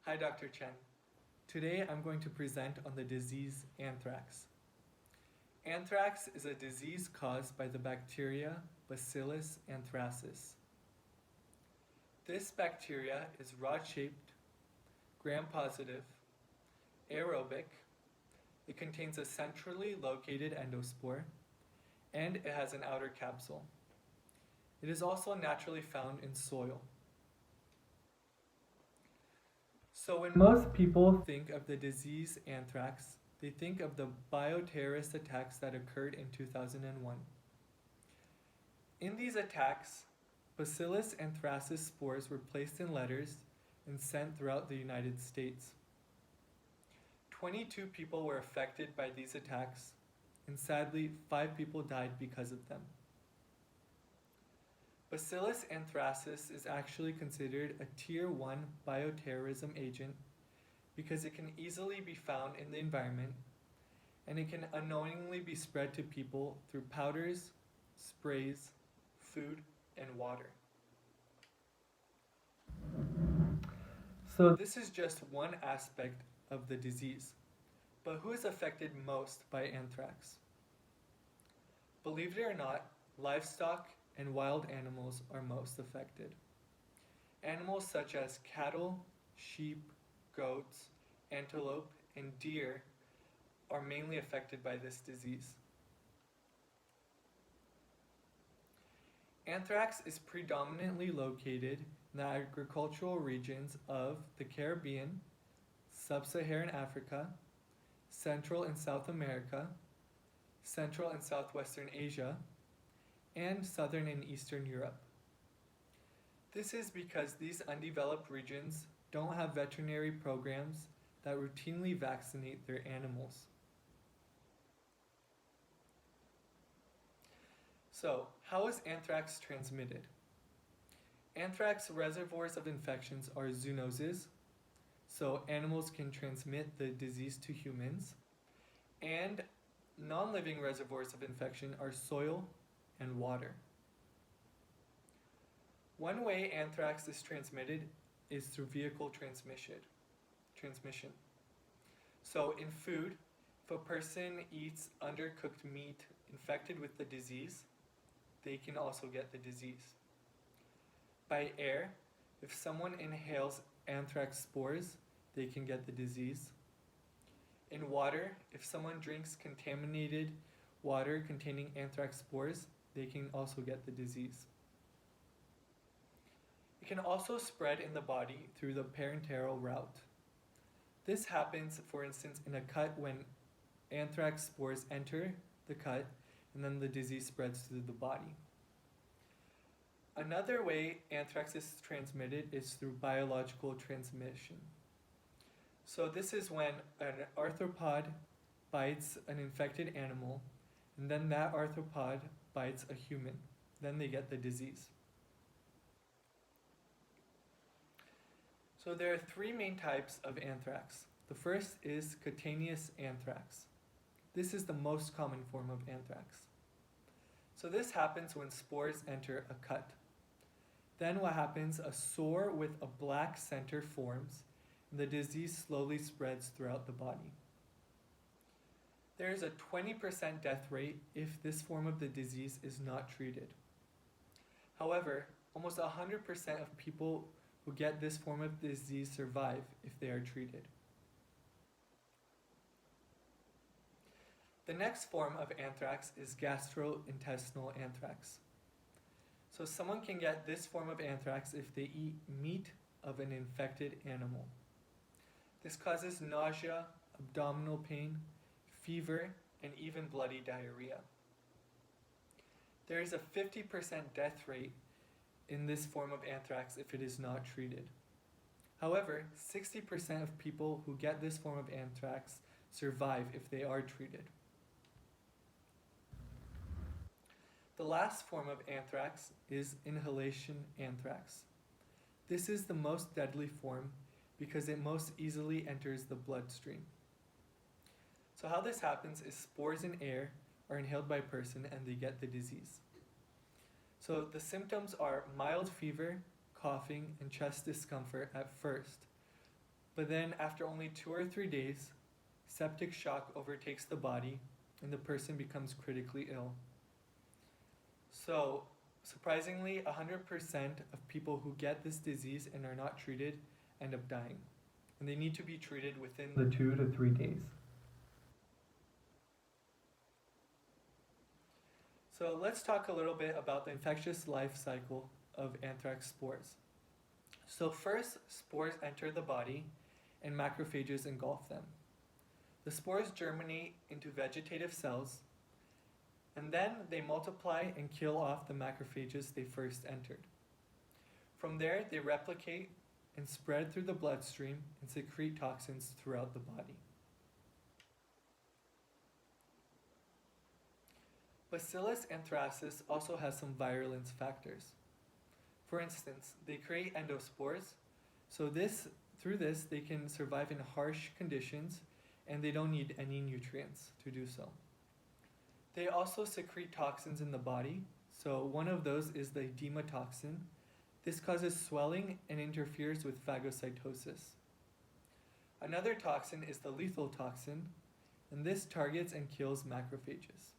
Hi, Dr. Chen. Today I'm going to present on the disease anthrax. Anthrax is a disease caused by the bacteria Bacillus anthracis. This bacteria is rod-shaped, gram-positive, aerobic. It contains a centrally located endospore, and it has an outer capsule. It is also naturally found in soil. So when most people think of the disease anthrax, they think of the bioterrorist attacks that occurred in 2001. In these attacks, Bacillus anthracis spores were placed in letters and sent throughout the United States. 22 people were affected by these attacks, and sadly, 5 people died because of them. Bacillus anthracis is actually considered a Tier 1 bioterrorism agent because it can easily be found in the environment and it can unknowingly be spread to people through powders, sprays, food, and water. So this is just one aspect of the disease, but who is affected most by anthrax? Believe it or not, livestock and wild animals are most affected. Animals such as cattle, sheep, goats, antelope, and deer are mainly affected by this disease. Anthrax is predominantly located in the agricultural regions of the Caribbean, Sub-Saharan Africa, Central and South America, Central and Southwestern Asia, and Southern and Eastern Europe. This is because these undeveloped regions don't have veterinary programs that routinely vaccinate their animals. So, how is anthrax transmitted? Anthrax reservoirs of infections are zoonoses, so animals can transmit the disease to humans, and non-living reservoirs of infection are soil and water. One way anthrax is transmitted is through vehicle transmission. So in food, if a person eats undercooked meat infected with the disease, they can also get the disease. By air, if someone inhales anthrax spores, they can get the disease. In water, if someone drinks contaminated water containing anthrax spores, they can also get the disease. It can also spread in the body through the parenteral route. This happens, for instance, in a cut when anthrax spores enter the cut and then the disease spreads through the body. Another way anthrax is transmitted is through biological transmission. So this is when an arthropod bites an infected animal, and then that arthropod bites a human. Then they get the disease. So there are 3 main types of anthrax. The first is cutaneous anthrax. This is the most common form of anthrax. So this happens when spores enter a cut. Then what happens, a sore with a black center forms, and the disease slowly spreads throughout the body. There is a 20% death rate if this form of the disease is not treated. However, almost 100% of people who get this form of disease survive if they are treated. The next form of anthrax is gastrointestinal anthrax. So someone can get this form of anthrax if they eat meat of an infected animal. This causes nausea, abdominal pain, fever, and even bloody diarrhea. There is a 50% death rate in this form of anthrax if it is not treated. However, 60% of people who get this form of anthrax survive if they are treated. The last form of anthrax is inhalation anthrax. This is the most deadly form because it most easily enters the bloodstream. So how this happens is spores in air are inhaled by a person and they get the disease. So the symptoms are mild fever, coughing, and chest discomfort at first, but then after only 2 or 3 days, septic shock overtakes the body and the person becomes critically ill. So, surprisingly, 100% of people who get this disease and are not treated end up dying. And they need to be treated within the 2 to 3 days. So let's talk a little bit about the infectious life cycle of anthrax spores. So first, spores enter the body and macrophages engulf them. The spores germinate into vegetative cells, and then they multiply and kill off the macrophages they first entered. From there, they replicate and spread through the bloodstream and secrete toxins throughout the body. Bacillus anthracis also has some virulence factors. For instance, they create endospores, so through this they can survive in harsh conditions and they don't need any nutrients to do so. They also secrete toxins in the body, so one of those is the edema toxin. This causes swelling and interferes with phagocytosis. Another toxin is the lethal toxin, and this targets and kills macrophages.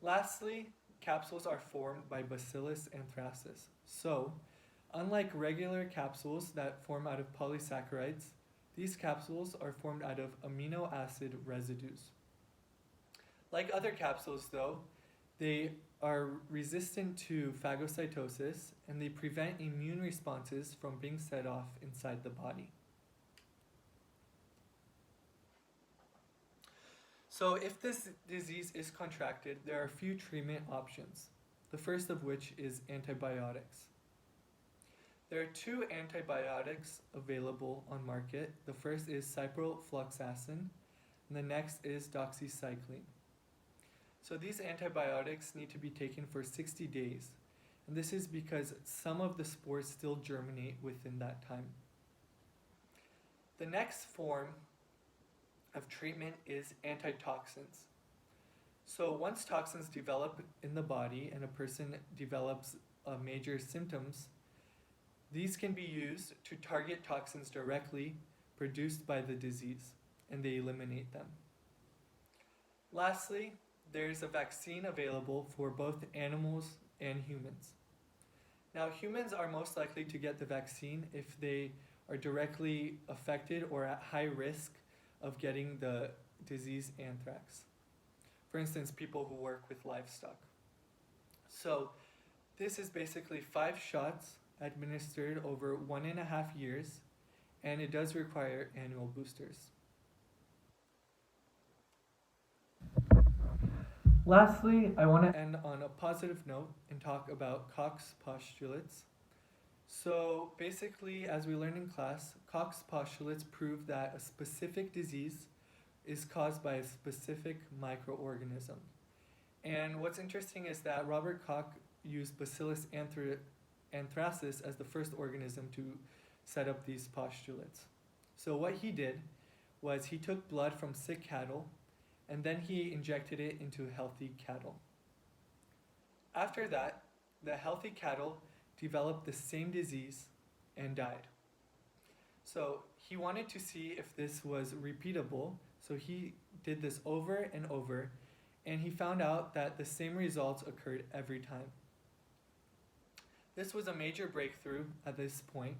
Lastly, capsules are formed by Bacillus anthracis. So, unlike regular capsules that form out of polysaccharides, these capsules are formed out of amino acid residues. Like other capsules though, they are resistant to phagocytosis and they prevent immune responses from being set off inside the body. So if this disease is contracted, there are a few treatment options, the first of which is antibiotics. There are 2 antibiotics available on market. The first is ciprofloxacin, and the next is doxycycline. So these antibiotics need to be taken for 60 days, and this is because some of the spores still germinate within that time. The next form of treatment is antitoxins. So once toxins develop in the body and a person develops major symptoms, these can be used to target toxins directly produced by the disease, and they eliminate them. Lastly, there's a vaccine available for both animals and humans. Now, humans are most likely to get the vaccine if they are directly affected or at high risk of getting the disease anthrax. For instance, people who work with livestock. So this is basically 5 shots administered over 1.5 years, and it does require annual boosters. Lastly, I want to end on a positive note and talk about Koch's postulates. So basically, as we learned in class, Koch's postulates prove that a specific disease is caused by a specific microorganism. And what's interesting is that Robert Koch used Bacillus anthracis as the first organism to set up these postulates. So what he did was he took blood from sick cattle and then he injected it into healthy cattle. After that, the healthy cattle developed the same disease and died. So he wanted to see if this was repeatable, so he did this over and over, and he found out that the same results occurred every time. This was a major breakthrough at this point,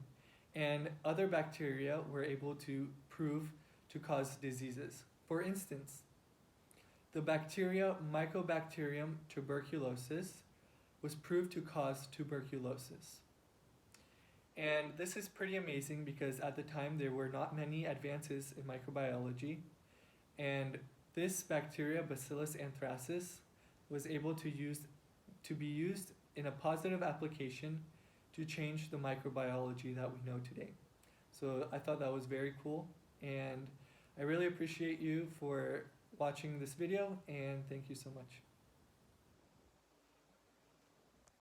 and other bacteria were able to prove to cause diseases. For instance, the bacteria Mycobacterium tuberculosis was proved to cause tuberculosis. And this is pretty amazing because at the time there were not many advances in microbiology, and this bacteria, Bacillus anthracis, was able to be used in a positive application to change the microbiology that we know today. So I thought that was very cool, and I really appreciate you for watching this video, and thank you so much.